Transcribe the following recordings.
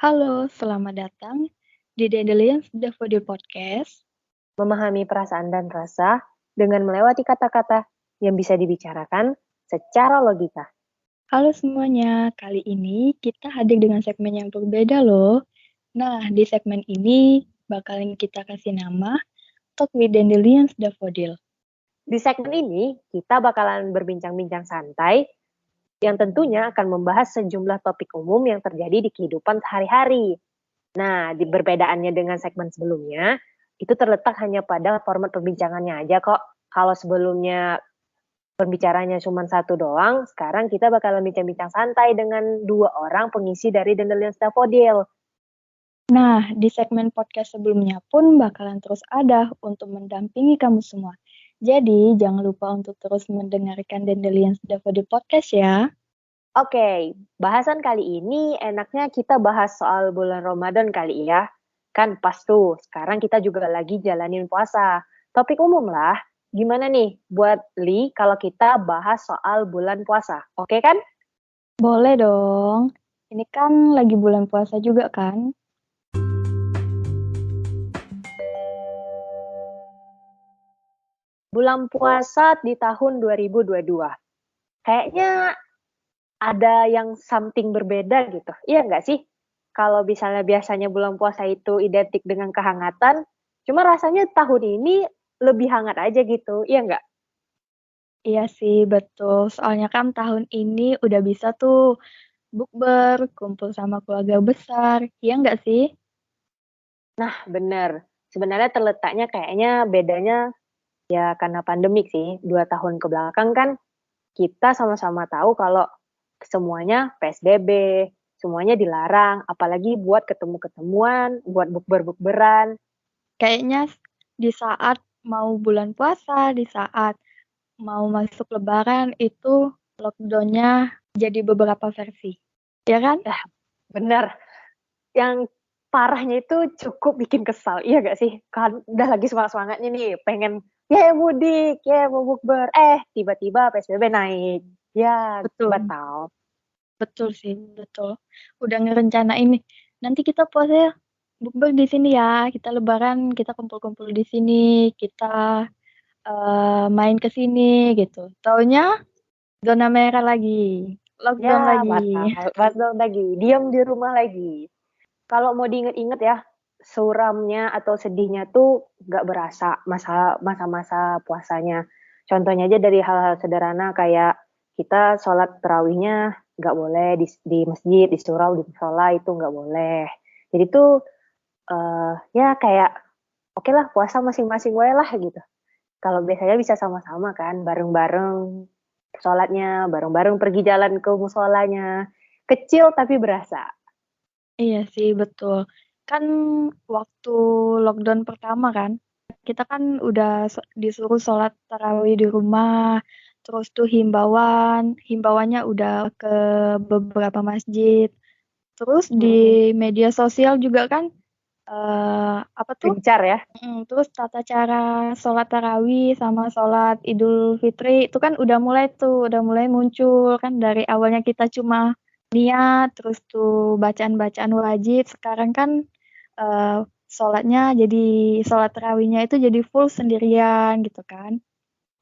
Halo, selamat datang di Dandelions Daffodil Podcast. Memahami perasaan dan rasa dengan melewati kata-kata yang bisa dibicarakan secara logika. Halo semuanya, kali ini kita hadir dengan segmen yang berbeda loh. Nah, di segmen ini bakalan kita kasih nama Talk with Dandelions Daffodil. Di segmen ini, kita bakalan berbincang-bincang santai yang tentunya akan membahas sejumlah topik umum yang terjadi di kehidupan sehari-hari. Nah, di perbedaannya dengan segmen sebelumnya, itu terletak hanya pada format perbincangannya aja kok. Kalau sebelumnya pembicaranya cuma satu doang, sekarang kita bakalan bincang-bincang santai dengan dua orang pengisi dari Dandelion Daffodil. Nah, di segmen podcast sebelumnya pun bakalan terus ada untuk mendampingi kamu semua. Jadi, jangan lupa untuk terus mendengarkan Dandelions Daffodil Podcast ya. Oke, bahasan kali ini enaknya kita bahas soal bulan Ramadan kali ya. Kan pas tuh, sekarang kita juga lagi jalanin puasa. Topik umum lah, gimana nih buat Li kalau kita bahas soal bulan puasa? Oke kan? Boleh dong. Ini kan lagi bulan puasa juga kan? Bulan puasa di tahun 2022. Kayaknya ada yang something berbeda gitu. Iya nggak sih? Kalau misalnya biasanya bulan puasa itu identik dengan kehangatan, cuma rasanya tahun ini lebih hangat aja gitu, iya nggak? Iya sih, betul. Soalnya kan tahun ini udah bisa tuh bukber, kumpul sama keluarga besar. Iya nggak sih? Nah, bener. Sebenarnya terletaknya kayaknya bedanya ya karena pandemik sih. 2 tahun ke belakang kan kita sama-sama tahu kalau semuanya PSBB, semuanya dilarang, apalagi buat ketemu-ketemuan, buat bukber-bukberan. Kayaknya di saat mau bulan puasa, di saat mau masuk lebaran itu lockdown-nya jadi beberapa versi. Ya kan? Ya, bener. Yang parahnya itu cukup bikin kesal, iya gak sih? Kan udah lagi semangat-semangatnya nih, pengen ya mudik, ya mau bukber, tiba-tiba PSBB naik. Ya, Betul. batal. Betul sih, betul. Udah ngerencanain nih, nanti kita puasa ya, bukber di sini ya, kita lebaran, kita kumpul-kumpul di sini, kita main ke sini gitu. Taunya zona merah lagi, lockdown Ya, lagi. batal lagi, diam di rumah lagi. Kalau mau diinget-inget ya, suramnya atau sedihnya tuh nggak berasa masa-masa puasanya. Contohnya aja dari hal-hal sederhana kayak kita sholat terawihnya nggak boleh di masjid, di surau, di musola itu nggak boleh. Jadi tuh ya kayak oke lah puasa masing-masing wae lah gitu. Kalau biasanya bisa sama-sama kan, bareng-bareng sholatnya, bareng-bareng pergi jalan ke musolanya. Kecil tapi berasa. Iya sih, betul. Kan waktu lockdown pertama kan, kita kan udah disuruh sholat tarawih di rumah, terus tuh himbauannya udah ke beberapa masjid. Terus di Mm-mm. media sosial juga kan, apa tuh, Gencar ya. terus tata cara sholat tarawih sama sholat Idul Fitri itu kan udah mulai muncul kan dari awalnya kita cuma niat, terus tuh bacaan-bacaan wajib, sekarang kan sholatnya jadi sholat tarawihnya itu jadi full sendirian gitu kan.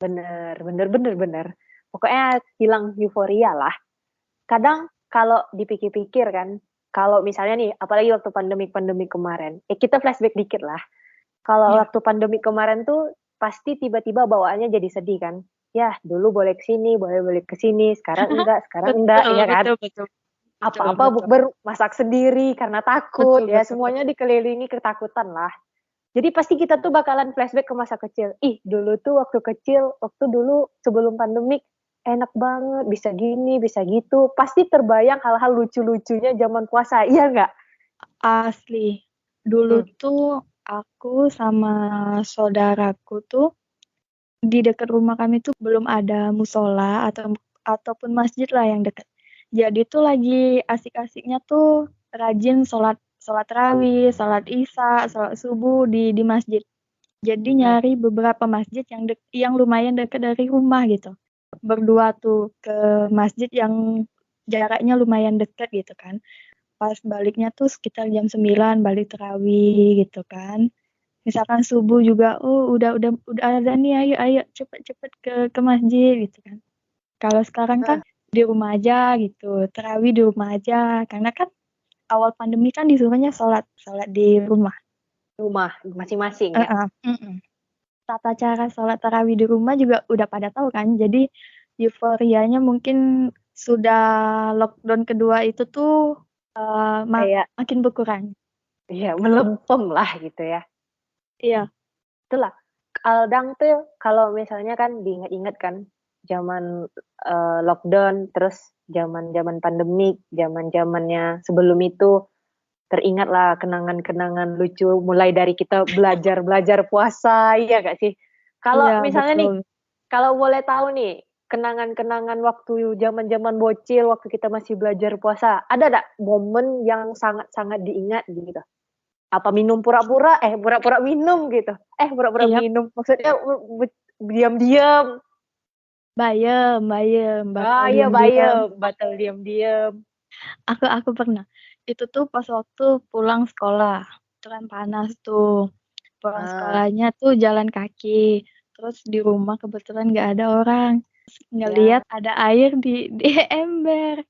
Bener, bener, bener, bener. Pokoknya hilang euforia lah. Kadang kalau dipikir-pikir kan, kalau misalnya nih, apalagi waktu pandemi-pandemi kemarin, kita flashback dikit lah. Kalau Iya. waktu pandemi kemarin tuh pasti tiba-tiba bawaannya jadi sedih kan. Ya, dulu boleh kesini, boleh kesini, sekarang enggak, Betul, ya kan? betul, betul, betul, Apa-apa betul, bukber masak sendiri karena takut betul, ya, betul, semuanya betul. dikelilingi ketakutan lah. Jadi pasti kita tuh bakalan flashback ke masa kecil. Ih, dulu tuh waktu kecil, waktu dulu sebelum pandemik, enak banget, bisa gini, bisa gitu. Pasti terbayang hal-hal lucu-lucunya zaman puasa, iya nggak? Asli. Dulu Hmm. tuh aku sama saudaraku tuh di dekat rumah kami tuh belum ada musola ataupun masjid lah yang dekat. Jadi tuh lagi asik-asiknya tuh rajin sholat sholat tarawih, sholat isya, sholat subuh di masjid. Jadi Hmm. nyari beberapa masjid yang lumayan dekat dari rumah gitu. Berdua tuh ke masjid yang jaraknya lumayan dekat gitu kan. pas baliknya tuh sekitar jam 9 balik tarawih gitu kan. Misalkan subuh juga, oh udah ada nih, ayo ayo cepet-cepet ke masjid gitu kan. Kalau sekarang kan Heeh. di rumah aja gitu, tarawih di rumah aja. Karena kan awal pandemi kan disuruhnya sholat di rumah. Rumah masing-masing ya. Heeh, mm-mm. Tata cara sholat tarawih di rumah juga udah pada tahu kan. Jadi euforianya mungkin sudah lockdown kedua itu tuh Kayak makin berkurang. ya melempem lah gitu ya. Iya, Itulah Aldang tuh kalau misalnya kan diingat-ingat kan zaman lockdown terus zaman-zaman pandemik, zaman-zamannya sebelum itu teringat lah kenangan-kenangan lucu mulai dari kita belajar puasa, iya gak sih? Kalau iya misalnya nih, betul. kalau boleh tahu nih, kenangan-kenangan waktu zaman-zaman bocil, waktu kita masih belajar puasa, ada gak momen yang sangat-sangat diingat gitu? Apa minum pura-pura minum gitu. Pura-pura Iya, minum, maksudnya diam-diam. bayem, bakal Ah iya diem-diem. bayem, batal diam-diam. Aku pernah. Itu tuh pas waktu pulang sekolah. Itu kan panas tuh. Pulang Ah, sekolahnya tuh jalan kaki. Terus di rumah kebetulan nggak ada orang. Terus ngeliat ya. ada air di ember.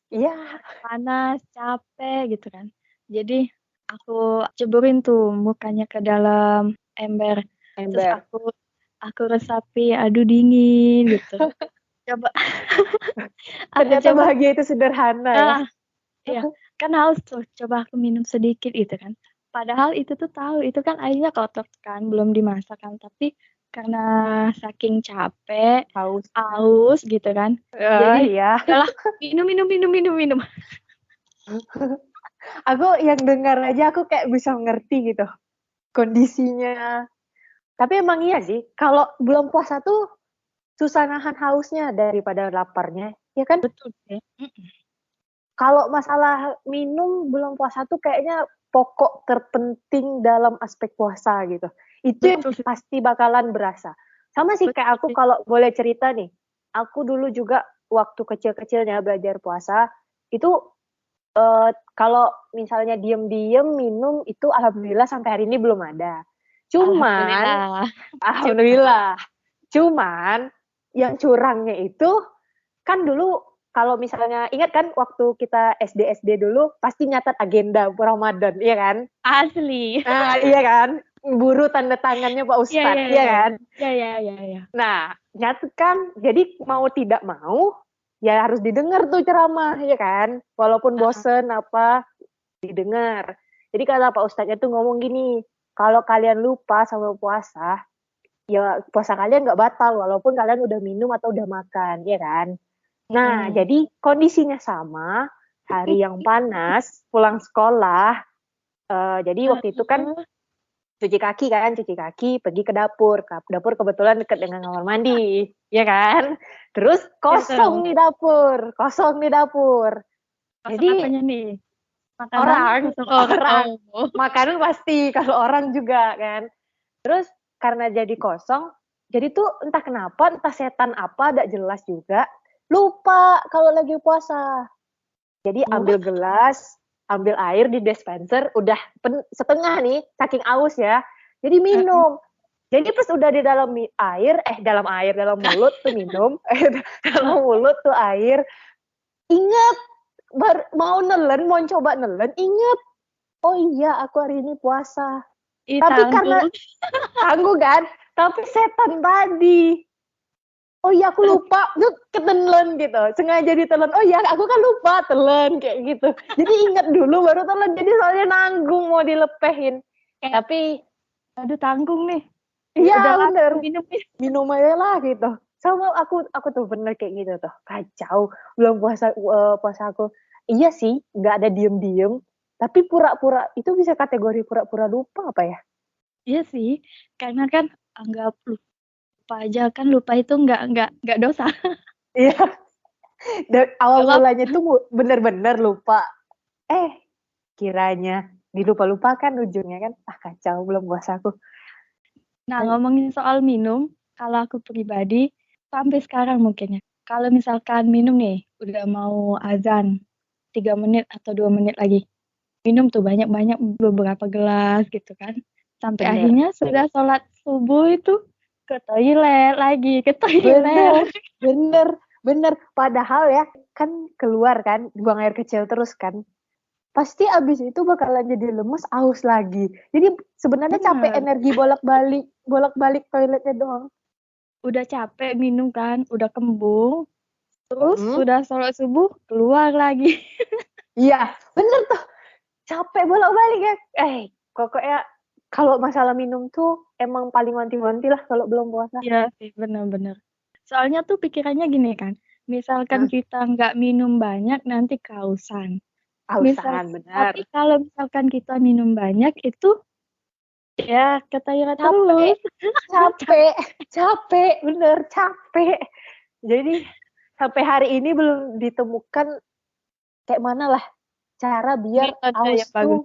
Iya, Panas, capek gitu kan. Jadi aku ceburin tuh mukanya ke dalam ember. Terus ember. aku resapi, aduh dingin gitu. Coba aku Ternyata coba bahagia itu sederhana ya. ah iya, kan haus tuh, coba aku minum sedikit gitu kan. Padahal itu tuh tahu, itu kan airnya kotor kan, belum dimasak kan. Tapi karena saking capek, Hausnya. haus gitu kan. Jadi, Iya. udahlah, minum, minum, minum, minum, minum. Aku yang dengar aja aku kayak bisa ngerti gitu kondisinya. Tapi emang iya sih, kalau belum puasa tuh susah nahan hausnya daripada laparnya, ya kan? Betul sih. Kalau masalah minum belum puasa tuh kayaknya pokok terpenting dalam aspek puasa gitu. Itu yang Betul sih, pasti bakalan berasa. Sama sih betul kayak aku sih. kalau boleh cerita nih. Aku dulu juga waktu kecil-kecilnya belajar puasa, itu kalau misalnya diem-diem minum itu alhamdulillah sampai hari ini belum ada. Cuman, Alhamdulillah. Cuma, alhamdulillah. Cuman yang curangnya itu kan dulu kalau misalnya ingat kan waktu kita SD dulu pasti nyatat agenda Ramadan, iya kan? asli. Nah, iya kan? Buru tanda tangannya Pak Iya, iya, Ustadz, iya, iya iya. kan? Iya, iya, iya, iya. Nah, nyatet kan, jadi mau tidak mau ya harus didengar tuh ceramah, ya kan? Walaupun Ah, ah. bosen apa, didengar. Jadi kata Pak Ustadznya tuh ngomong gini, kalau kalian lupa sama puasa, ya puasa kalian nggak batal walaupun kalian udah minum atau udah makan, ya kan? Nah, Mm-mm. jadi kondisinya sama, hari yang panas, pulang sekolah, jadi waktu itu kan Heeh. cuci kaki, pergi ke dapur. Dapur kebetulan dekat dengan kamar mandi, ya kan? Terus Betul. kosong di dapur. Kosong Jadi apanya nih? Makanan, orang, kosong orang. orang, Oh. makanan pasti, kalau orang juga kan. Terus karena jadi kosong, jadi tuh entah kenapa, entah setan apa, tidak jelas juga, lupa kalau lagi puasa. Jadi Oh. ambil gelas, ambil air di dispenser, udah setengah nih, saking aus ya. Jadi Heeh. minum. Jadi pas udah di dalam air, dalam mulut tuh minum, dalam mulut tuh air, inget, mau nelen, mau coba nelen, inget, oh iya aku hari ini puasa. Ih, Tapi karena tanggung. tangguh kan, tapi setan tadi, oh iya aku lupa, yuk ketelen gitu, sengaja ditelen, oh iya aku kan lupa telen kayak gitu. Jadi ingat dulu baru telen, jadi soalnya nanggung mau dilepehin. Kayak, Tapi aduh tanggung nih. iya Udahlah, bener, aku minum nih. minum aja lah gitu. Sama aku tuh bener kayak gitu tuh, kacau. Belum puasa aku. Iya sih, nggak ada diem-diem, tapi pura-pura itu bisa kategori pura-pura lupa apa ya? Iya sih, karena kan anggap lupa aja kan lupa itu nggak dosa. Iya, dan awal Nggak apa-apa. mulanya tuh bener-bener lupa. Eh, kiranya dilupa-lupakan ujungnya kan. Ah kacau, belum puasa aku. Nah, ngomongin soal minum, kalau aku pribadi, sampai sekarang mungkin ya, kalau misalkan minum nih, udah mau azan. 3 menit atau 2 menit lagi. Minum tuh banyak-banyak beberapa gelas gitu kan. Sampai Bener. akhirnya sudah sholat subuh itu ke toilet lagi, ke Bener, toilet. bener. Padahal ya, kan keluar kan, buang air kecil terus kan. Pasti abis itu bakalan jadi lemes, aus lagi. Jadi sebenarnya capek Bener. energi bolak-balik toiletnya doang. Udah capek minum kan, udah kembung. Terus Hmm? sudah sholat subuh, keluar lagi. Iya, bener tuh. Capek bolak-balik ya. Pokoknya kalau masalah minum tuh emang paling wanti-wanti lah kalau belum puasa. Iya sih, bener-bener. Soalnya tuh pikirannya gini kan, misalkan Hah? kita nggak minum banyak, nanti kehausan. Ausan, bener. Tapi kalau misalkan kita minum banyak, itu ya ke toilet Capek, terus. capek, bener, capek. Jadi sampai hari ini belum ditemukan kayak mana lah cara biar Metode aus yang bagus.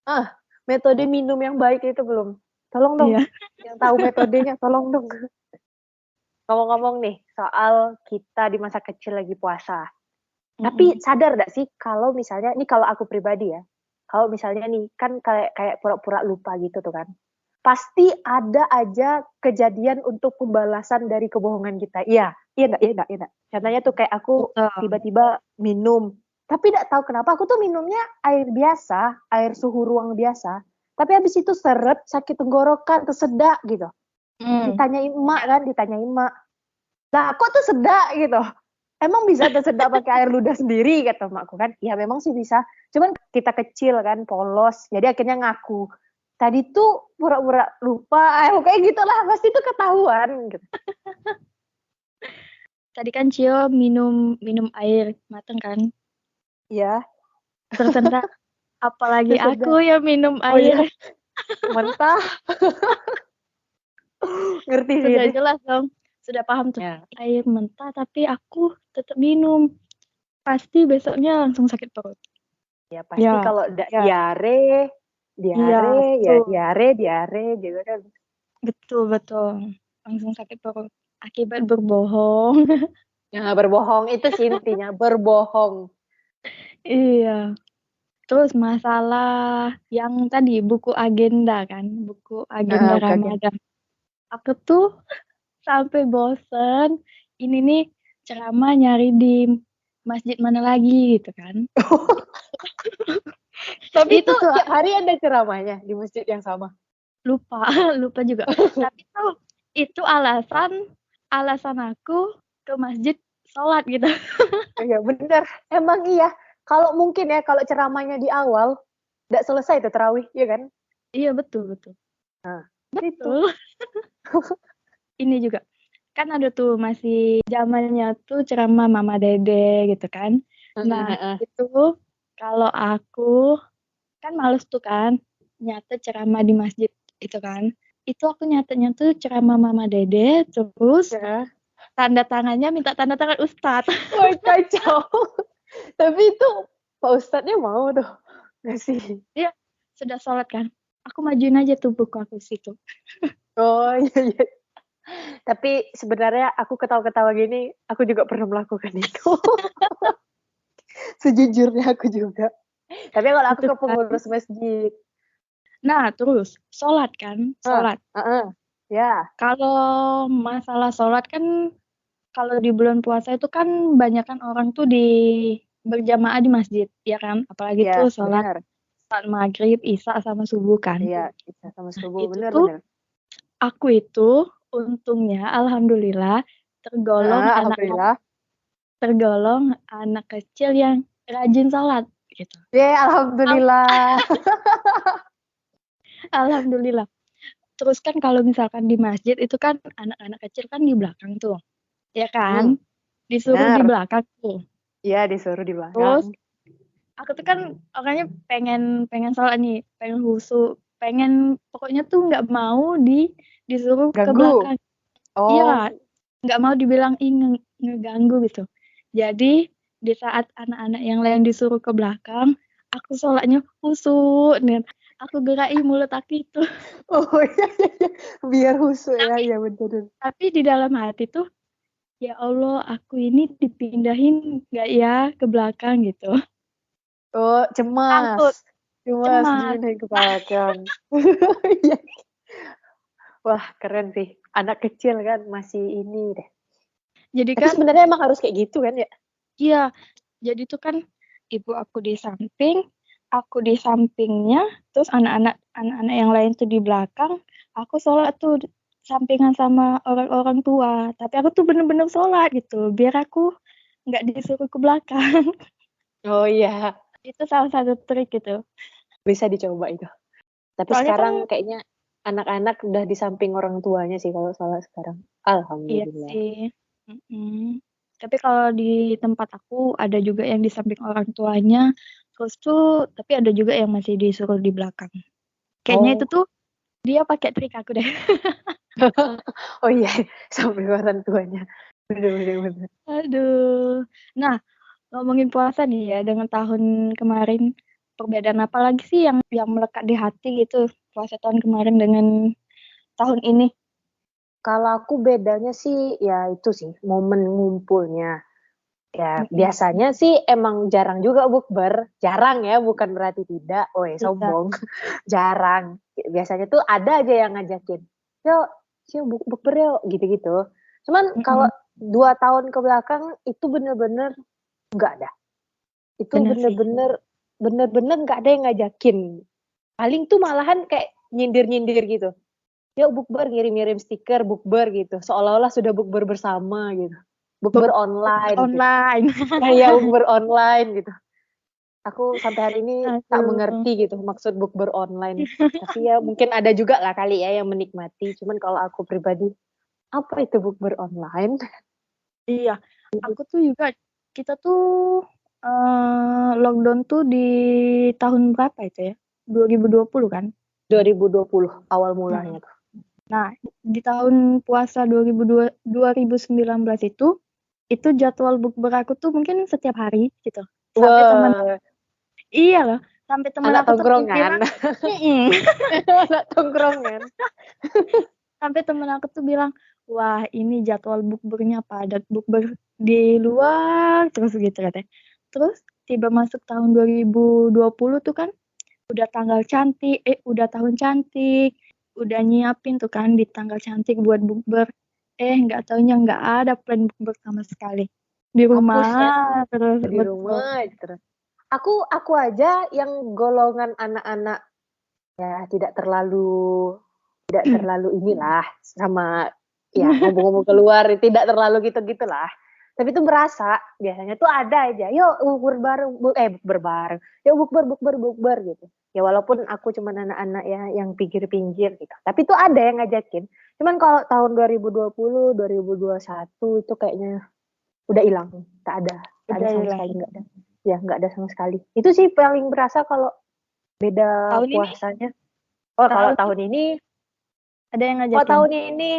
tuh, metode minum yang baik itu belum. Tolong dong, Iya. yang tahu metodenya tolong dong. Ngomong-ngomong nih, soal kita di masa kecil lagi puasa. Tapi sadar gak sih kalau misalnya, ini kalau aku pribadi ya, kalau misalnya nih, kan kayak pura-pura lupa gitu tuh kan. Pasti ada aja kejadian untuk pembalasan dari kebohongan kita. Iya enggak. Contohnya tuh kayak aku Betul. tiba-tiba minum, tapi gak tahu kenapa aku tuh minumnya air biasa, air suhu ruang biasa. Tapi habis itu seret, sakit tenggorokan, tersedak gitu. Ditanyain emak. Nah, kok tuh sedak gitu? Emang bisa tersedak pakai air ludah sendiri kata emakku kan? Ya memang sih bisa. Cuman kita kecil kan, polos. Jadi akhirnya ngaku. Tadi tuh pura-pura lupa, kayak gitulah. Pasti tuh ketahuan gitu. Tadi kan Cio minum air mateng kan? Iya, Tersentak. Apalagi tersedak. aku yang minum Oh iya, air. mentah. Ngerti sih Sudah itu. jelas dong. Sudah paham tuh. Ya, Air mentah tapi aku tetap minum. Pasti besoknya langsung sakit perut. ya pasti kalau diare Iya, betul. gitu kan. Betul. Langsung sakit perut. Akibat berbohong. Ya, berbohong itu sih intinya, berbohong. Iya. Terus masalah yang tadi buku agenda kan, buku agenda Oke. Ramadan. Aku tuh sampai bosen. Ini nih ceramah nyari di masjid mana lagi gitu kan. Tapi Itu tuh tuh tiap hari ada ceramahnya di masjid yang sama. lupa, lupa juga. Tapi tuh itu alasan aku ke masjid sholat gitu. Iya bener, emang iya. Kalau mungkin ya, kalau ceramahnya di awal, nggak selesai tuh terawih, ya kan? Iya betul. Nah, itu. Betul. Ini juga kan ada tuh masih zamannya tuh ceramah Mama Dede gitu kan. Nah, itu kalau aku kan males tuh kan nyatet ceramah di masjid itu kan. Itu aku nyatetnya tuh ceramah Mama Dede terus Ya. tanda tangannya minta tanda tangan Ustadz. Wah, kacau. Tapi itu Pak Ustadznya mau tuh. Nggak sih? Dia sudah sholat kan. Aku majuin aja tuh buku aku situ. Oh iya. Tapi sebenarnya aku ketawa-ketawa gini, aku juga pernah melakukan itu. Sejujurnya aku juga. Tapi kalau aku Itu ke kan. pengurus masjid. Nah, terus sholat kan, sholat. Ya. Kalau masalah sholat kan, kalau di bulan puasa itu kan banyakan orang tuh berjamaah di masjid, ya kan? Apalagi Ya, tuh sholat benar. maghrib, isya sama subuh kan. Iya, bisa sama subuh. Itu tuh Benar. aku itu untungnya, alhamdulillah Alhamdulillah. tergolong anak kecil yang rajin sholat gitu. Alhamdulillah. Alhamdulillah. Terus kan kalau misalkan di masjid itu kan anak-anak kecil kan di belakang tuh, ya kan? Disuruh di Benar. belakang tuh. Iya, disuruh di Terus belakang. aku tuh kan orangnya pengen sholat nih, pengen khusyuk, pengen pokoknya tuh nggak mau disuruh ke Ganggu. belakang. Oh, Iya, nggak mau dibilang ngeganggu gitu. Jadi di saat anak-anak yang lain disuruh ke belakang, aku sholatnya khusyuk nih. Aku gerai mulut aku itu. oh iya. Biar khusyuk ya, iya betul. Tapi di dalam hati tuh, ya Allah, aku ini dipindahin nggak ya ke belakang gitu. Oh, Takut, cemas. Cemas cemas. dimindahin ke belakang. Iya. Wah, keren sih. Anak kecil kan masih ini deh. Jadi Tapi kan, sebenarnya emang harus kayak gitu kan ya? iya, jadi tuh kan ibu aku di samping, aku di sampingnya, terus anak-anak yang lain tuh di belakang, aku sholat tuh sampingan sama orang-orang tua. Tapi aku tuh bener-bener sholat gitu, biar aku nggak disuruh ke belakang. Oh iya, Itu salah satu trik gitu. bisa dicoba itu. Tapi Soalnya kan, sekarang kayaknya anak-anak udah di samping orang tuanya sih kalau sholat sekarang. iya Alhamdulillah. sih. Mm-mm. Tapi kalau di tempat aku ada juga yang di samping orang tuanya, terus tuh, tapi ada juga yang masih disuruh di belakang. Kayaknya itu Oh, tuh dia pakai trik aku deh. oh iya, samping orang tuanya. Bener, bener, bener. Aduh. Nah, ngomongin puasa nih ya, dengan tahun kemarin, perbedaan apa lagi sih yang melekat di hati gitu, puasa tahun kemarin dengan tahun ini? Kalau aku bedanya sih ya itu sih momen ngumpulnya. Ya Mm-mm. biasanya sih emang jarang juga bukber, jarang ya, bukan berarti tidak. Oh Iya. sombong, jarang. Biasanya tuh ada aja yang ngajakin, yuk, yuk bukber yuk, gitu-gitu. Cuman kalau Mm-mm. 2 tahun ke belakang itu bener-bener nggak ada. Itu Bener sih. bener-bener nggak ada yang ngajakin. Paling tuh malahan kayak nyindir-nyindir gitu. Yuk bukber, ngirim-ngirim stiker bukber gitu. Seolah-olah sudah bukber bersama gitu. Bukber Bukber online gitu. online. Kayak bukber online gitu. Aku sampai hari ini tak Aduh. mengerti gitu maksud bukber online. Tapi ya mungkin ada juga lah kali ya yang menikmati. Cuman kalau aku pribadi, apa itu bukber online? Iya, aku tuh juga, kita tuh lockdown tuh di tahun berapa itu ya? 2020 kan? 2020 awal Mm. mulanya tuh. Nah, di tahun puasa 2019 itu jadwal bukber aku tuh mungkin setiap hari gitu. Sampai teman, Wah, iya loh, sampai teman anak aku tuh tongkrongan. bilang, "Mm-mm." Anak tongkrongan. Sampai temen aku tuh bilang, wah ini jadwal bukbernya padat, bukber di luar terus gitu katanya. Terus tiba masuk tahun 2020 tuh kan udah tahun cantik, udah nyiapin tuh kan di tanggal cantik buat bukber. Nggak taunya nggak ada plan bukber sama sekali. Di Hapus ya rumah terus di betul. rumah terus. Aku aja yang golongan anak-anak ya tidak terlalu inilah sama ya ngomong-ngomong keluar tidak terlalu gitu-gitulah. Tapi itu berasa biasanya tuh ada aja, yuk bukber bareng, bukber bareng, yuk bukber gitu. Ya walaupun aku cuma anak-anak ya yang pinggir-pinggir gitu. Tapi itu ada yang ngajakin. Cuman kalau tahun 2020, 2021 itu kayaknya udah hilang, tak ada Udah sama hilang. sekali, nggak ada. Ya nggak ada sama sekali. Itu sih paling berasa kalau beda Tahun ini, puasanya. Oh kalau tahun ini tahun ini, ada yang oh ngajakin. tahun ini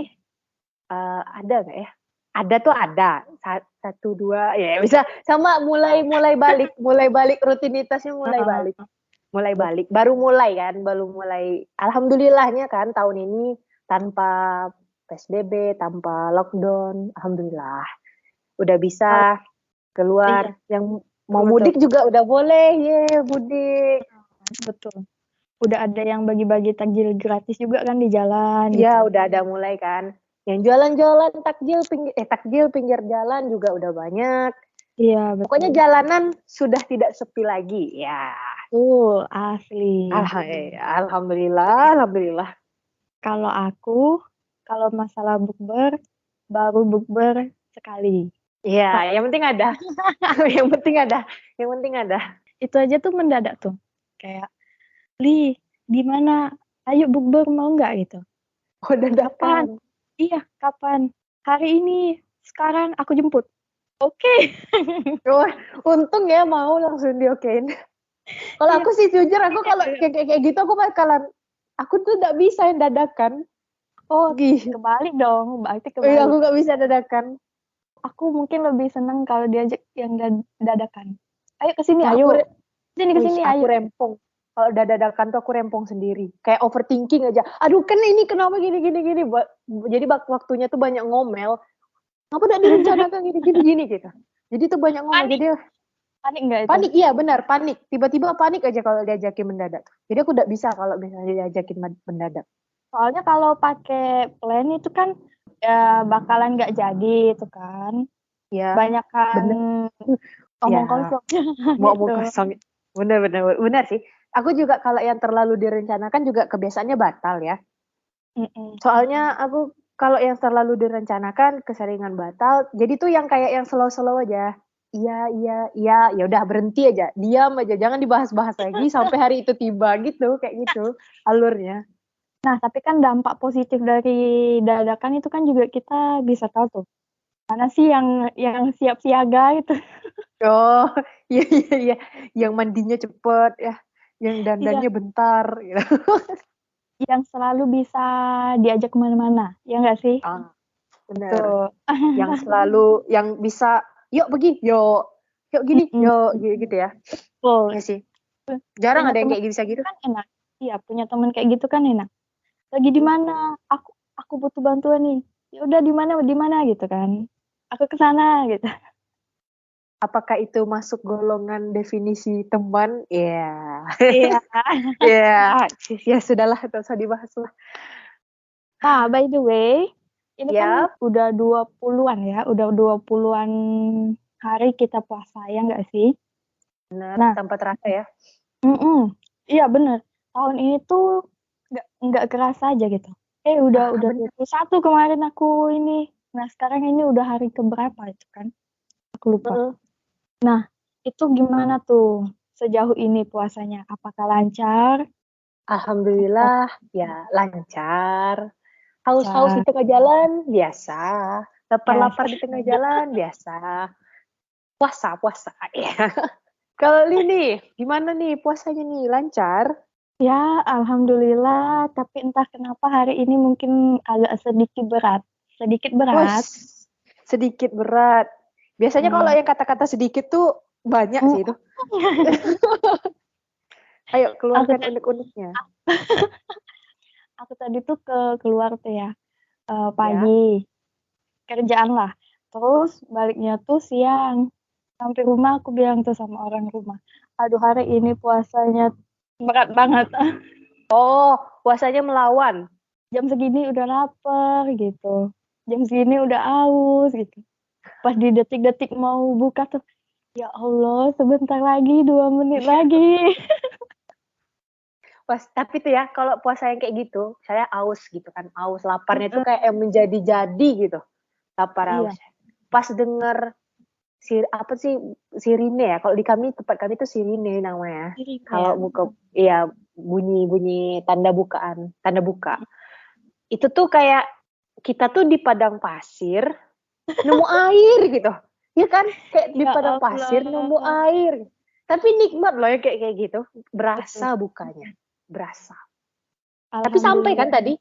ada nggak ya? Ada tuh ada satu dua ya bisa sama mulai balik rutinitasnya Heeh, mulai betul. balik baru mulai alhamdulillahnya kan tahun ini tanpa PSBB tanpa lockdown alhamdulillah udah Kalau bisa iya, keluar yang betul mau betul. mudik juga udah boleh mudik Betul. Udah ada yang bagi-bagi takjil gratis juga kan di jalan ya gitu. udah ada mulai kan yang jualan-jualan takjil pinggir jalan juga udah banyak. Iya, Pokoknya betul. jalanan sudah tidak sepi lagi. Ya, Betul, asli. alhamdulillah, alhamdulillah. Kalau aku, kalau masalah bukber, baru bukber sekali. Ya, Pas yang penting ada. yang penting ada. Yang penting ada. itu aja tuh mendadak tuh. Kayak, Li, di mana? Ayo bukber mau nggak gitu? Oh, Kapan? dadakan. Iya, kapan? Hari ini, sekarang aku jemput. Oke. Wah, untung ya mau langsung diokein. Kalau Iya, aku sih jujur, aku ini kalau ada. kayak gitu aku bakalan, aku tuh nggak bisa yang dadakan. Oh, Gih. kebalik dong, berarti Iya, aku kebalik. nggak bisa dadakan. Aku mungkin lebih seneng kalau diajak yang dadakan. Ayo ke sini, Wah, ayo. Ke wih, sini, aku ayo. rempong. Kalau udah dadakan tuh aku rempong sendiri. Kayak overthinking aja. Aduh, kan ini kenapa gini. Jadi waktunya tuh banyak ngomel. Kenapa udah direncanakan gini gitu. Jadi tuh banyak ngomel. Panik, Jadi Panik nggak itu? Panik, iya benar, panik. Tiba-tiba panik aja kalau diajakin mendadak. Jadi aku udah bisa kalau misalnya diajakin mendadak. Soalnya kalau pakai plan itu kan ya bakalan nggak jadi itu kan. Ya, Banyak kan bener. omong Ya, kosong mau gitu. kosong. Bener sih. Aku juga kalau yang terlalu direncanakan juga kebiasaannya batal ya. Mm-mm. Soalnya aku kalau yang terlalu direncanakan keseringan batal. Jadi tuh yang kayak yang slow-slow aja. Iya, ya udah berhenti aja. Diam aja, jangan dibahas-bahas lagi sampai hari itu tiba gitu, kayak gitu alurnya. Nah, tapi kan dampak positif dari dadakan itu kan juga kita bisa tahu tuh. Mana sih yang siap siaga gitu. Oh, iya. Yang mandinya cepet ya, yang Iya, dandannya bentar gitu. yang selalu bisa diajak kemana-mana. Ya nggak sih? Ah, bener. Tuh. Yang selalu yang bisa, yuk pergi, yuk gini, Mm-mm. yuk gitu ya. Betul. Ya sih. Jarang Punya ada yang teman kayak bisa gitu. kan enak. Iya, punya teman kayak gitu kan enak. Lagi di mana? Aku butuh bantuan nih. Ya udah di mana gitu kan. Aku ke sana gitu. Apakah itu masuk golongan definisi teman? Ya. Iya. Ya, ya sudahlah, tak usah dibahas lah. Nah, by the way, ini kan Ya, udah 20-an ya, udah 20-an hari kita puasa ya nggak sih? benar, Nah, tanpa terasa ya. iya bener. Tahun ini tuh nggak kerasa aja gitu. Udah Benar. 21 kemarin aku ini. Nah, sekarang ini udah hari keberapa itu kan? Aku lupa. Nah, itu gimana tuh sejauh ini puasanya? Apakah lancar? Atau Alhamdulillah, ya lancar. Haus-haus di lancar? tengah jalan, biasa. Ya, Lapar-lapar di tengah jalan, biasa. Puasa, ya. Kalau Lini, gimana nih puasanya nih? Lancar? ya, alhamdulillah. Tapi entah kenapa hari ini mungkin agak sedikit berat. Sedikit Wih, berat. sedikit berat. Biasanya kalau Hmm. yang kata-kata sedikit tuh banyak Hmm. sih itu. Ayo Aku keluarkan tadi, unek-uneknya. aku tadi tuh keluar tuh ya Ya. pagi kerjaan lah. Terus baliknya tuh siang. Sampai rumah aku bilang tuh sama orang rumah, aduh hari ini puasanya berat banget. Oh, puasanya melawan. Jam segini udah lapar gitu. Jam segini udah aus gitu. Pas di detik-detik mau buka tuh, ya Allah, sebentar lagi, 2 menit lagi. Pas, tapi tuh ya, kalau puasa yang kayak gitu, saya aus gitu kan. Aus, laparnya tuh kayak yang menjadi-jadi gitu. Lapar aus. Iya, Pas denger apa sih sirine ya? Kalau di kami tempat kami tuh sirine namanya. ini Kalau ya. buka, iya bunyi tanda bukaan, tanda buka. Itu tuh kayak kita tuh di padang pasir nemu air gitu. Ya kan? Kayak di Ya padang pasir nemu Allah. air. Tapi nikmat loh ya kayak gitu. Betul. Berasa bukanya. Berasa. Tapi sampai kan Alhamdulillah. tadi?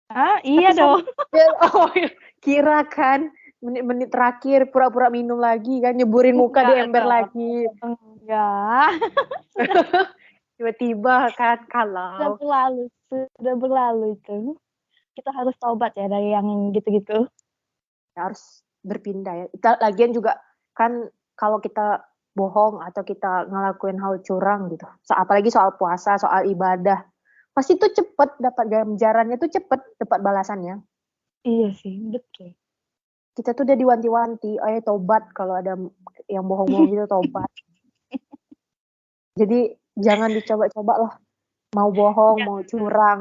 Ah, iya Tapi dong. sampai, oh kira kan menit-menit terakhir pura-pura minum lagi kan, nyeburin muka di Enggak ember dong. lagi. Enggak. Sudah, Tiba-tiba kan sudah kalau berlalu. Sudah berlalu itu. Kita harus taubat ya dari yang gitu-gitu. harus berpindah ya. Lagian juga kan kalau kita bohong atau kita ngelakuin hal curang gitu. Apalagi soal puasa, soal ibadah. Pasti tuh cepet dapat ganjarannya tuh cepet dapat balasannya. Iya sih, betul. Kita tuh udah diwanti-wanti, ayo tobat kalau ada yang bohong-bohong gitu tobat. Jadi jangan dicoba-coba lah. Mau bohong, Ya, mau curang.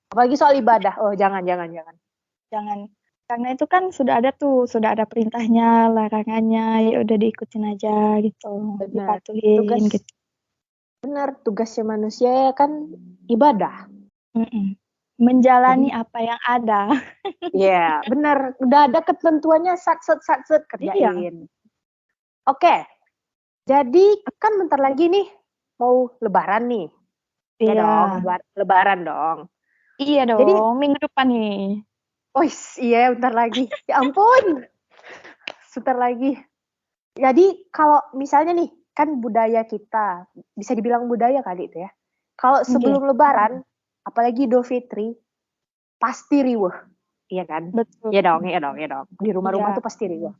Apalagi soal ibadah. Oh, jangan. jangan. Karena itu kan sudah ada perintahnya, larangannya, ya udah diikutin aja gitu, Benar. dipatuhin Tugas gitu. tugasnya manusia ya kan ibadah. Mm-mm. Menjalani Jadi apa yang ada. ya, benar. Udah ada ketentuannya sat set Iya, kerjain. Oke. Jadi kan bentar lagi nih mau lebaran nih. Ya iya, dong, lebaran dong. iya Jadi, dong. Minggu depan nih. oh iya bentar lagi. Ya ampun, bentar lagi. Jadi kalau misalnya nih, kan budaya kita, bisa dibilang budaya kali itu ya. Kalau Oke, sebelum lebaran, apalagi Idul Fitri, pasti riweuh. Iya kan? betul. Iya dong. Di rumah-rumah Iya. tuh pasti riweuh.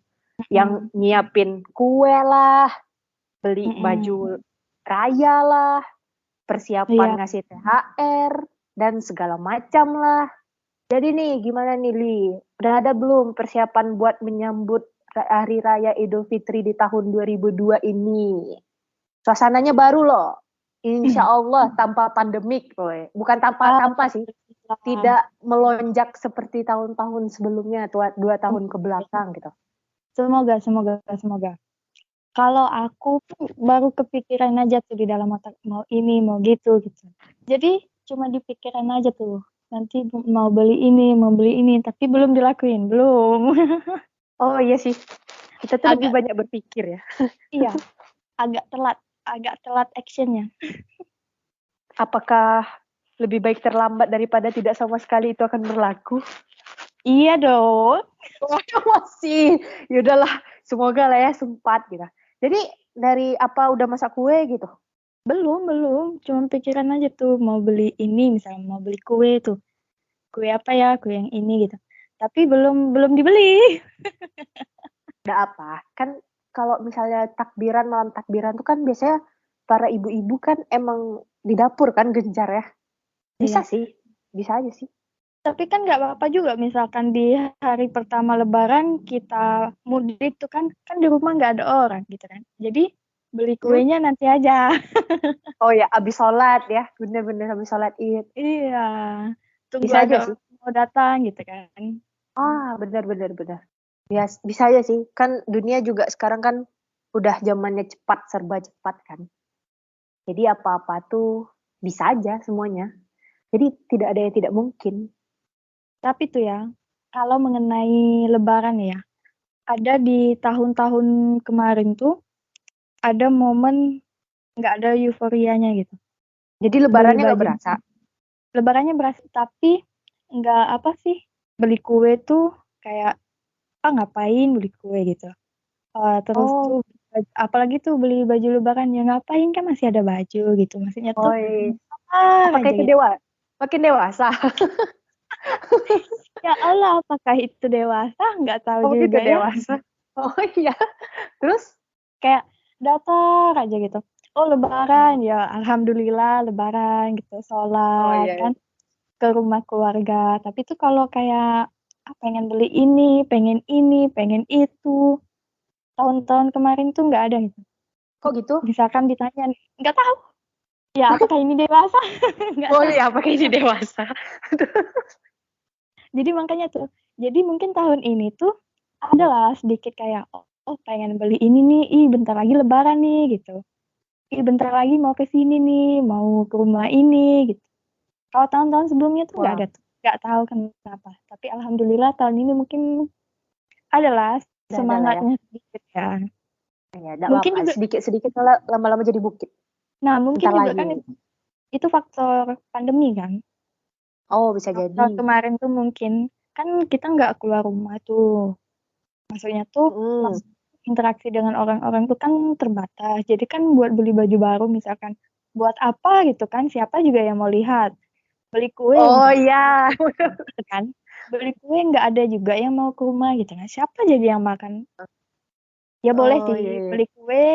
Yang Mm. nyiapin kue lah, beli Mm-mm. baju raya lah, persiapan Iya. ngasih THR, dan segala macam lah. Jadi nih, gimana nih Li? Udah ada belum persiapan buat menyambut Hari Raya Idul Fitri di tahun 2002 ini? Suasananya baru loh. Insya Allah tanpa pandemik, woy. Bukan tanpa sih. Tidak melonjak seperti tahun-tahun sebelumnya, 2 tahun ke belakang gitu. Semoga. Kalau aku baru kepikiran aja tuh di dalam otak mau ini, mau gitu. Jadi cuma dipikiran aja tuh. Nanti mau beli ini, tapi belum dilakuin, belum. Oh iya sih, kita tuh lebih Agak, banyak berpikir ya. iya, agak telat actionnya. Apakah lebih baik terlambat daripada tidak sama sekali itu akan berlaku? Iya dong. Masih, yaudahlah, semoga lah ya sempat gitu. Jadi dari apa udah masak kue gitu? Belum. Cuma pikiran aja tuh mau beli ini, misalnya mau beli kue tuh. Kue apa ya, kue yang ini gitu. Tapi belum dibeli. Udah apa? Kan kalau misalnya malam takbiran tuh kan biasanya para ibu-ibu kan emang di dapur kan gencar ya. Bisa Iya. sih, bisa aja sih. Tapi kan nggak apa-apa juga misalkan di hari pertama Lebaran kita mudik tuh kan di rumah nggak ada orang gitu kan. Jadi beli Hmm? kuenya nanti aja. Oh ya, abis sholat ya, bener-bener abis sholat Id. Iya. Tunggu Bisa ada aja sih. orang mau datang gitu kan. Bener-bener. Ya, bisa aja sih. Kan dunia juga sekarang kan udah zamannya cepat, serba cepat kan. Jadi apa-apa tuh bisa aja semuanya. Jadi tidak ada yang tidak mungkin. Tapi tuh ya, kalau mengenai Lebaran ya, ada di tahun-tahun kemarin tuh ada momen nggak ada euforianya gitu. Jadi Beli lebarannya nggak baju. berasa. Lebarannya berasa tapi nggak apa sih, beli kue tuh kayak ngapain beli kue gitu. Terus Oh, tuh apalagi tuh beli baju lebaran ya ngapain kan masih ada baju gitu. Maksudnya tuh oi. Apakah aja itu gitu. makin dewasa? Ya Allah, apakah itu dewasa? Nggak tahu Oh, itu juga ya. dewasa. Oh iya. Terus? Kayak datar aja gitu. Oh lebaran ya, alhamdulillah lebaran gitu, Oh sholat iya. kan ke rumah keluarga. Tapi tuh kalau kayak pengen beli ini, pengen itu. Tahun-tahun kemarin tuh nggak ada gitu. Kok gitu? Misalkan ditanya, nggak tahu. Ya apakah ini dewasa? Nggak Oh tahu. iya, apakah ini dewasa? Jadi makanya tuh, jadi mungkin tahun ini tuh adalah sedikit kayak, pengen beli ini nih, bentar lagi lebaran nih gitu. Bentar lagi mau ke sini nih, mau ke rumah ini gitu. Kalau tahun-tahun sebelumnya tuh nggak Wah, ada tuh, nggak tahu kenapa. Tapi alhamdulillah tahun ini mungkin adalah ada lah ya. semangatnya sedikit ya. Ya, enggak Mungkin apa-apa. juga, Sedikit-sedikit lama-lama jadi bukit. nah mungkin Bentar juga lagi. kan itu faktor pandemi kan. Oh, bisa Tahun jadi. kemarin tuh mungkin kan kita nggak keluar rumah tuh. Maksudnya tuh Hmm. langsung interaksi dengan orang-orang tuh kan terbatas. Jadi kan buat beli baju baru misalkan buat apa gitu kan? Siapa juga yang mau lihat. Beli kue Oh misalkan iya. gitu kan. Beli kue nggak ada juga yang mau ke rumah gitu kan. Siapa jadi yang makan? Ya boleh Oh sih iya, iya. beli kue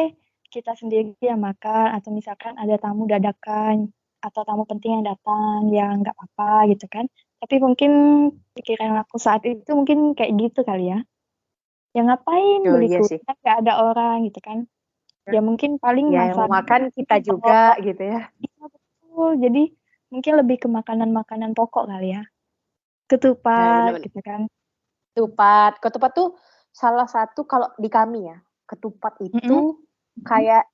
kita sendiri yang makan atau misalkan ada tamu dadakan atau tamu penting yang datang ya nggak apa-apa gitu kan. Tapi mungkin pikiran aku saat itu mungkin kayak gitu kali ya. Ya ngapain Oh beli iya kue sih. kan nggak ada orang gitu kan. Ya mungkin paling Ya yang masak mau makan kita juga pokok. gitu ya. Iya, betul. Jadi mungkin lebih ke makanan-makanan pokok kali ya. Nah, Ketupat bener-bener. gitu kan. Ketupat tuh salah satu kalau di kami ya. Ketupat Mm-mm. itu kayak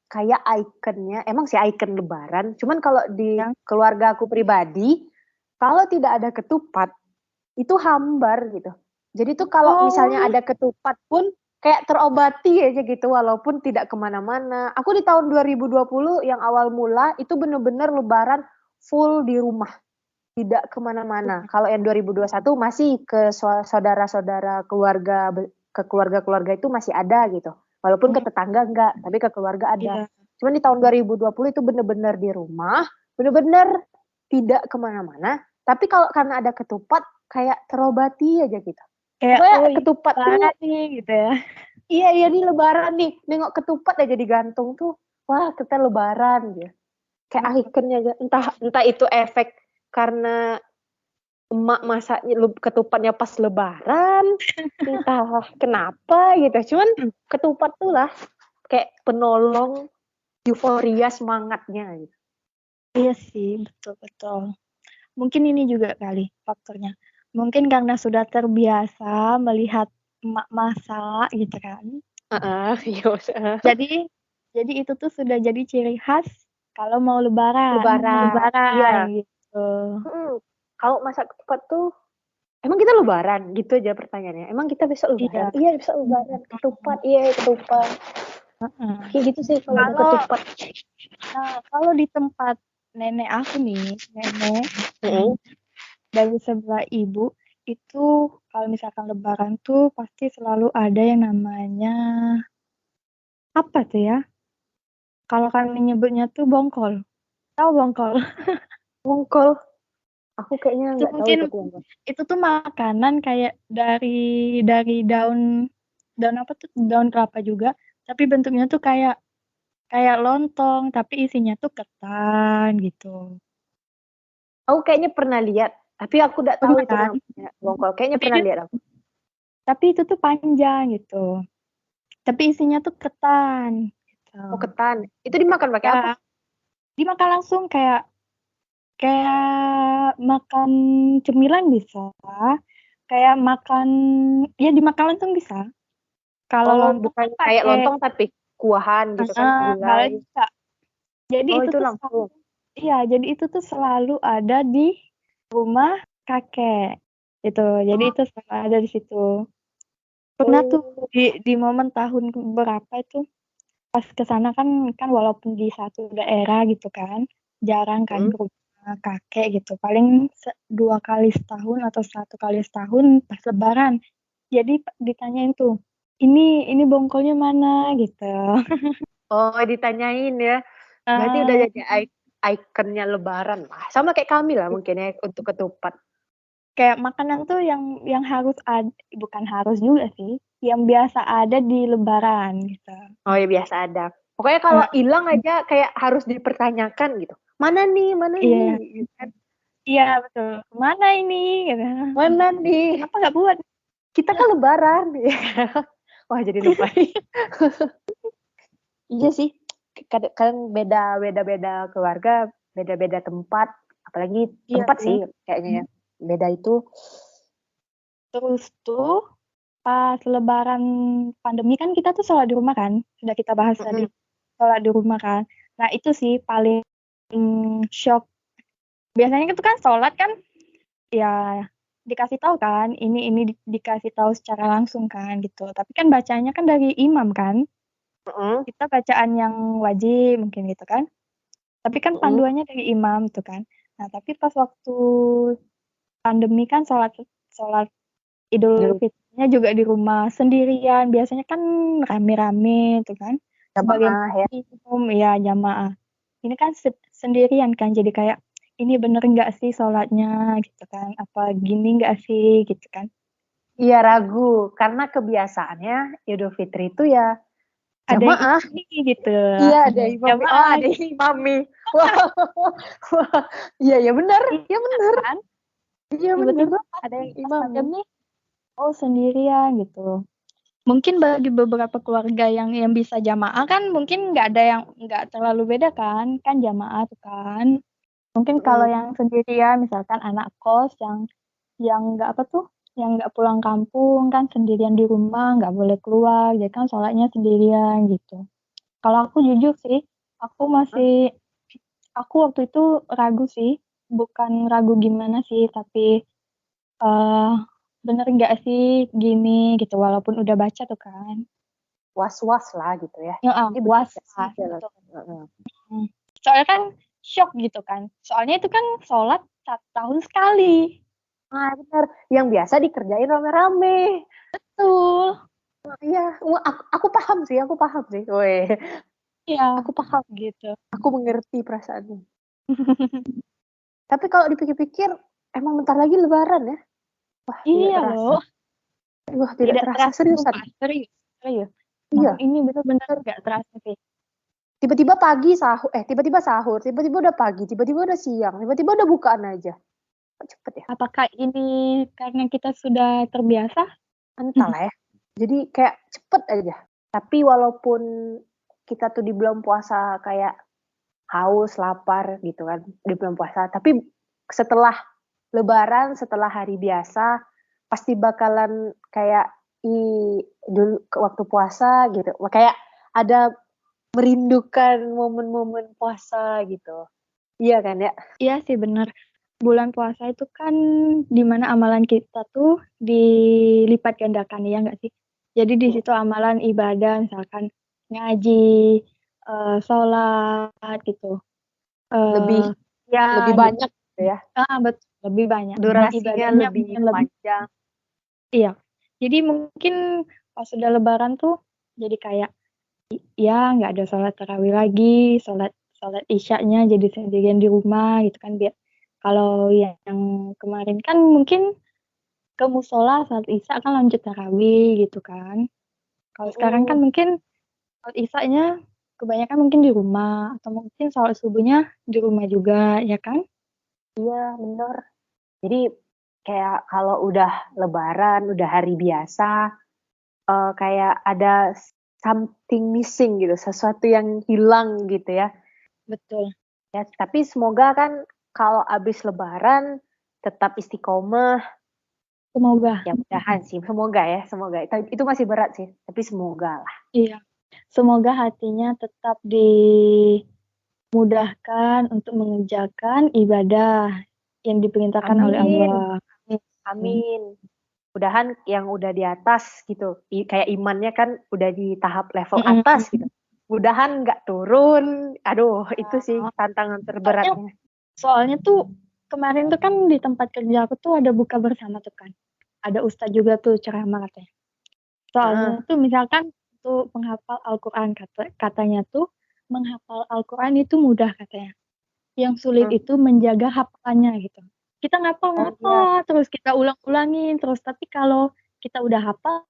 kayak ikonnya, emang sih ikon lebaran. Cuman kalau di Yang keluarga aku pribadi, kalau tidak ada ketupat, itu hambar gitu. Jadi tuh kalau misalnya oh ada ketupat pun kayak terobati aja gitu walaupun tidak kemana-mana. Aku di tahun 2020 yang awal mula itu bener-bener lebaran full di rumah. Tidak kemana-mana. Kalau yang 2021 masih ke saudara-saudara keluarga, ke keluarga-keluarga itu masih ada gitu. Walaupun ke mm, tetangga enggak, tapi ke keluarga ada. iya. Cuman di tahun 2020 itu bener-bener di rumah, bener-bener tidak kemana-mana. Tapi kalau karena ada ketupat, kayak terobati aja gitu. Kayak Pokoknya oh ini ketupat tuh, lebaran nih gitu ya. Iya nih lebaran nih, nengok ketupat aja digantung tuh. Wah, kita lebaran ya. Kayak ikonnya aja. Entah itu efek karena emak masaknya ketupatnya pas lebaran, entah kenapa gitu. Cuman ketupat tuh lah kayak penolong euforia semangatnya gitu. Iya sih, betul-betul. Mungkin ini juga kali faktornya. Mungkin karena sudah terbiasa melihat emak masak gitu kan. Iya. Jadi itu tuh sudah jadi ciri khas kalau mau lebaran Lebaran, iya. gitu. Kalau masak ketupat tuh, emang kita lebaran gitu aja pertanyaannya. Emang kita besok lebaran? Iya. Iya besok lebaran. Ketupat, iya ketupat. Kayak gitu sih kalau ada ketupat. Kalau di tempat nenek aku nih, nenek dari sebelah ibu itu kalau misalkan lebaran tuh pasti selalu ada yang namanya apa tuh ya? Kalau kami nyebutnya tuh bongkol. Tahu bongkol? Bongkol. Aku kayaknya Itu nggak tahu mungkin itu bongkol. itu tuh makanan kayak dari daun apa tuh? Daun kelapa juga, tapi bentuknya tuh kayak kayak lontong, tapi isinya tuh ketan gitu. Aku kayaknya pernah lihat, tapi aku nggak tahu Pernah itu kan? namanya bongkol. Kayaknya Tapi pernah dia lihat aku. tapi itu tuh panjang gitu. Tapi isinya tuh ketan gitu. Oh ketan. Itu dimakan pakai apa? Ya, dimakan langsung kayak kayak makan cemilan bisa, kayak makan ya dimakan langsung bisa. Kalau Oh lontong bukan kan kayak pakai lontong tapi kuahan gitu kan, gulai. bisa. Jadi Oh itu itu tuh langsung. iya, jadi itu tuh selalu ada di rumah kakek. Gitu. Jadi itu selalu ada di situ. Pernah tuh Oh. di momen tahun berapa itu pas ke sana kan kan walaupun di satu daerah gitu kan, jarang kan ke rumah kakek gitu. Paling 2 kali setahun atau 1 kali setahun pas lebaran. Jadi ditanyain tuh, ini bongkolnya mana gitu. Oh ditanyain ya. Berarti udah Eh, jadi ikonnya lebaran lah. Sama kayak kami lah mungkin ya untuk ketupat. kayak makanan tuh yang harus ada, bukan harus juga sih, yang biasa ada di lebaran gitu. Oh ya biasa ada. Pokoknya kalau Eh, hilang aja kayak harus dipertanyakan gitu. Mana nih? Mana iya, ini? Gitu kan. iya betul. Mana ini? Gitu. Mana nih? Kenapa nggak buat? Kita kan lebaran. Wah jadi lupa. Iya sih. Kadang beda keluarga, beda tempat. Apalagi Iya tempat sih. sih kayaknya ya. Beda itu. Terus tuh pas lebaran pandemi kan kita tuh sholat di rumah kan, sudah kita bahas tadi, sholat di rumah kan. Nah itu sih paling shock. Biasanya itu kan sholat kan, ya dikasih tahu kan, ini dikasih tahu secara langsung kan gitu. Tapi kan bacanya kan dari imam kan, kita bacaan yang wajib mungkin gitu kan. Tapi kan panduannya dari imam tuh kan. Nah tapi pas waktu pandemi kan sholat sholat Idul Fitrinya juga di rumah sendirian. Biasanya kan rame-rame tuh kan. Sebagai Jamaah ya. makmum ya jamaah. Ini kan sendirian kan, jadi kayak ini bener nggak sih sholatnya gitu kan? Apa gini nggak sih gitu kan? Iya ragu karena kebiasaannya Idul Fitri itu ya Ada yang jamaah. ini gitu. Iya ada imami. Oh Jamaah ada imami. Wah, wah. Iya ya benar. Iya benar. kan? Iya benar. Tiba-tiba Ada yang pas imami. pandemi, oh sendirian gitu. Mungkin bagi beberapa keluarga yang bisa jamaah kan mungkin nggak terlalu beda kan jamaah tuh kan. Mungkin kalau yang sendirian misalkan anak kos yang nggak apa tuh, yang nggak pulang kampung kan sendirian di rumah nggak boleh keluar, jadi kan sholatnya sendirian gitu. Kalau aku jujur sih, aku masih aku waktu itu ragu sih, bukan ragu gimana sih, tapi eh bener nggak sih gini gitu, walaupun udah baca tuh kan. Was-was lah gitu ya. Ya, Ini benar puas gak sih? lah gitu. Soalnya kan shock gitu kan. Soalnya itu kan sholat 1 tahun sekali. Ah benar. Yang biasa dikerjain rame-rame. Tuh, Iya, aku paham sih, aku paham sih. Weh, ya aku paham, gitu. aku mengerti perasaanmu. Tapi kalau dipikir-pikir, emang bentar lagi Lebaran ya. Wah, tidak Iya terasa. loh, Wah, tidak tidak terasa terasa seriusan. sumpah, serius. Iya. Iya, Malam ini benar-benar nggak terasa sih. tiba-tiba pagi sahur, tiba-tiba sahur, tiba-tiba udah pagi, tiba-tiba udah siang, tiba-tiba udah bukaan aja. Kok cepet ya? Apakah ini karena kita sudah terbiasa? Entahlah ya. Jadi kayak cepet aja. Tapi walaupun kita tuh di bulan puasa kayak haus, lapar gitu kan di bulan puasa, tapi setelah Lebaran, setelah hari biasa, pasti bakalan kayak dulu ke waktu puasa gitu. Kayak ada merindukan momen-momen puasa gitu. Iya kan ya? Iya sih benar. Bulan puasa itu kan dimana amalan kita tuh dilipat gandakan ya nggak sih? Jadi di situ amalan ibadah misalkan ngaji, sholat gitu. Lebih Ya lebih gitu. banyak gitu ya. Betul lebih banyak dan Durasinya ibadahnya lebih mungkin lebih. panjang. Iya. Jadi mungkin pas sudah Lebaran tuh jadi kayak ya nggak ada sholat tarawih lagi, sholat sholat isyaknya jadi sendirian di rumah gitu kan biar kalau yang kemarin kan mungkin ke musola saat isya kan lanjut tarawih gitu kan. Kalau sekarang kan mungkin saat isyaknya kebanyakan mungkin di rumah atau mungkin sholat subuhnya di rumah juga ya kan? Iya, bener. Jadi kayak kalau udah Lebaran, udah hari biasa, kayak ada something missing gitu, sesuatu yang hilang gitu ya. Betul. Ya, tapi semoga kan kalau abis Lebaran tetap istiqomah. Semoga. Ya mudahan sih, semoga ya, semoga. Itu masih berat sih, tapi semoga lah. Iya. Semoga hatinya tetap dimudahkan untuk mengerjakan ibadah yang diperintahkan oleh Amin, Allah. Amin. amin. Mudahan yang udah di atas gitu, kayak imannya kan udah di tahap level atas gitu. Mudahan nggak turun. Aduh, itu sih tantangan Soalnya, terberatnya. soalnya tuh kemarin tuh kan di tempat kerja aku tuh ada buka bersama tuh kan. Ada ustadz juga tuh ceramah katanya. Soalnya tuh misalkan tuh penghafal Al-Quran katanya tuh menghafal Al-Quran itu mudah katanya. Yang sulit itu menjaga hafalannya gitu. Kita Oh iya, ngapal-ngapal terus kita ulang-ulangin terus tapi kalau kita udah hafal,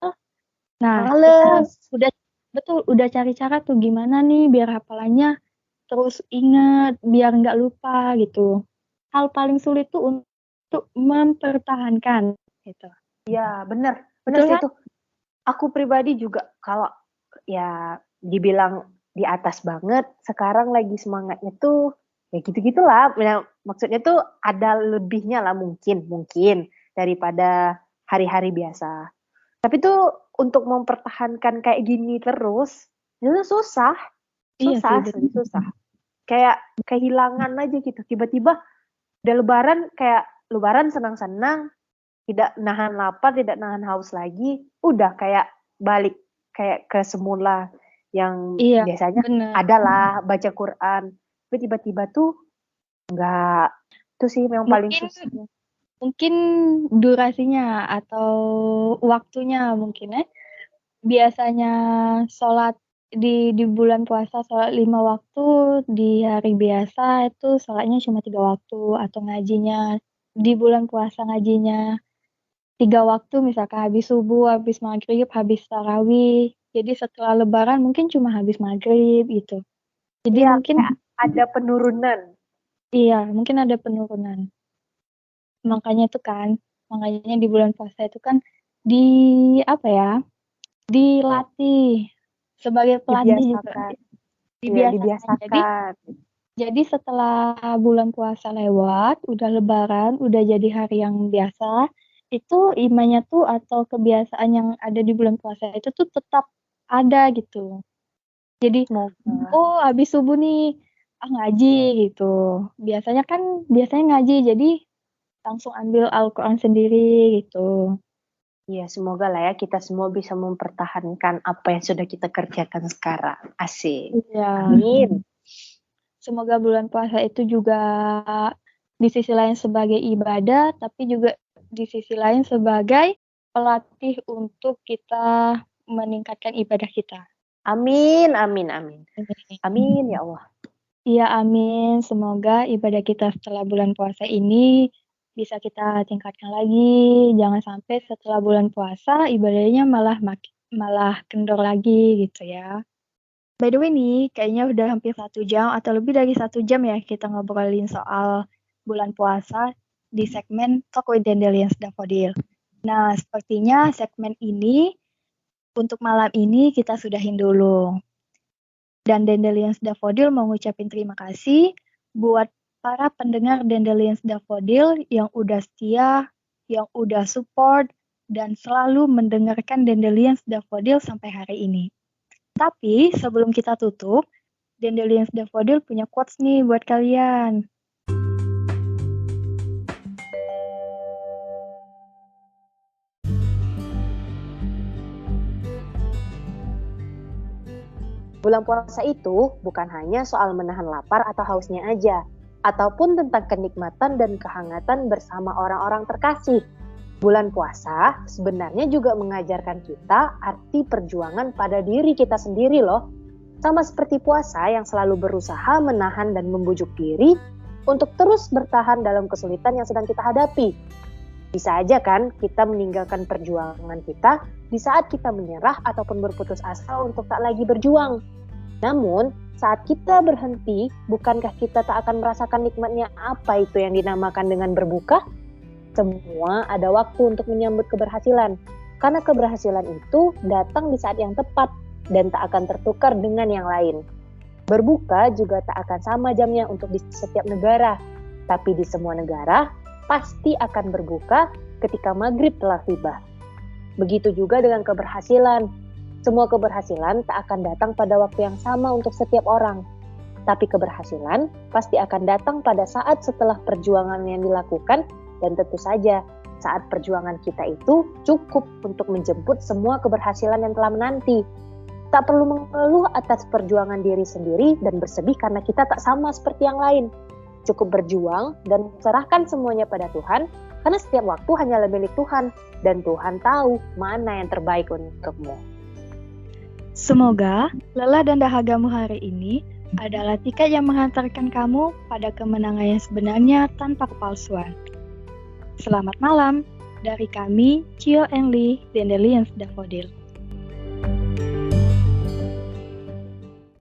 nah kita males. udah cari cara tuh gimana nih biar hafalannya terus ingat biar nggak lupa gitu. Hal paling sulit tuh untuk mempertahankan gitu. Iya, bener, bener Betul sih kan? itu. Aku pribadi juga kalau ya dibilang di atas banget, sekarang lagi semangatnya tuh ya gitu-gitulah. Ya, maksudnya tuh ada lebihnya lah mungkin daripada hari-hari biasa. Tapi tuh untuk mempertahankan kayak gini terus, itu susah, Iya sih asli betul. susah. Kayak kehilangan aja gitu. Tiba-tiba udah Lebaran kayak Lebaran senang-senang, tidak nahan lapar, tidak nahan haus lagi, udah kayak balik kayak ke semula yang Iya biasanya benar. adalah baca Quran. Tapi tiba-tiba tuh enggak. Itu sih yang paling Mungkin susah. mungkin durasinya atau waktunya mungkin ya. Biasanya sholat di bulan puasa sholat 5 waktu, di hari biasa itu sholatnya cuma 3 waktu atau ngajinya di bulan puasa ngajinya 3 waktu misalkan habis subuh, habis maghrib, habis tarawih. Jadi setelah lebaran mungkin cuma habis maghrib gitu. Jadi Iya, mungkin kayak ada penurunan. iya mungkin ada penurunan. Makanya itu kan, makanya di bulan puasa itu kan di apa ya, dilatih sebagai pelatih juga Dibiasakan. Iya, dibiasakan. dibiasakan. Jadi setelah bulan puasa lewat, udah lebaran, udah jadi hari yang biasa, itu imannya tuh atau kebiasaan yang ada di bulan puasa itu tuh tetap ada gitu. Jadi, Semoga. oh habis subuh nih, ngaji gitu. Biasanya ngaji, jadi langsung ambil Al-Quran sendiri gitu. Iya, semoga lah ya kita semua bisa mempertahankan apa yang sudah kita kerjakan sekarang. Asik. Iya. Amin. Semoga bulan puasa itu juga di sisi lain sebagai ibadah, tapi juga di sisi lain sebagai pelatih untuk kita meningkatkan ibadah kita. Amin, amin, amin. Amin ya Allah. Iya, amin. Semoga ibadah kita setelah bulan puasa ini bisa kita tingkatkan lagi. Jangan sampai setelah bulan puasa ibadahnya malah malah kendor lagi gitu ya. By the way nih, kayaknya udah hampir 1 jam atau lebih dari 1 jam ya kita ngobrolin soal bulan puasa di segmen Talk with Dandelions Daffodil. Nah, sepertinya segmen ini untuk malam ini kita sudahin dulu. Dan Dandelions Daffodil mau ngucapin terima kasih buat para pendengar Dandelions Daffodil yang udah setia, yang udah support, dan selalu mendengarkan Dandelions Daffodil sampai hari ini. Tapi sebelum kita tutup, Dandelions Daffodil punya quotes nih buat kalian. Bulan puasa itu bukan hanya soal menahan lapar atau hausnya aja, ataupun tentang kenikmatan dan kehangatan bersama orang-orang terkasih. Bulan puasa sebenarnya juga mengajarkan kita arti perjuangan pada diri kita sendiri loh. Sama seperti puasa yang selalu berusaha menahan dan membujuk diri untuk terus bertahan dalam kesulitan yang sedang kita hadapi. Bisa aja kan kita meninggalkan perjuangan kita di saat kita menyerah ataupun berputus asa untuk tak lagi berjuang. Namun, saat kita berhenti, bukankah kita tak akan merasakan nikmatnya apa itu yang dinamakan dengan berbuka? Semua ada waktu untuk menyambut keberhasilan, karena keberhasilan itu datang di saat yang tepat dan tak akan tertukar dengan yang lain. Berbuka juga tak akan sama jamnya untuk di setiap negara, tapi di semua negara pasti akan berbuka ketika maghrib telah tiba. Begitu juga dengan keberhasilan. Semua keberhasilan tak akan datang pada waktu yang sama untuk setiap orang. Tapi keberhasilan pasti akan datang pada saat setelah perjuangan yang dilakukan, dan tentu saja saat perjuangan kita itu cukup untuk menjemput semua keberhasilan yang telah menanti. Tak perlu mengeluh atas perjuangan diri sendiri dan bersedih karena kita tak sama seperti yang lain. Cukup berjuang dan serahkan semuanya pada Tuhan, karena setiap waktu hanyalah milik Tuhan, dan Tuhan tahu mana yang terbaik untukmu. Semoga lelah dan dahagamu hari ini adalah tiket yang menghantarkan kamu pada kemenangan yang sebenarnya tanpa kepalsuan. Selamat malam dari kami, Cio and Lee, Dandelions Daffodil.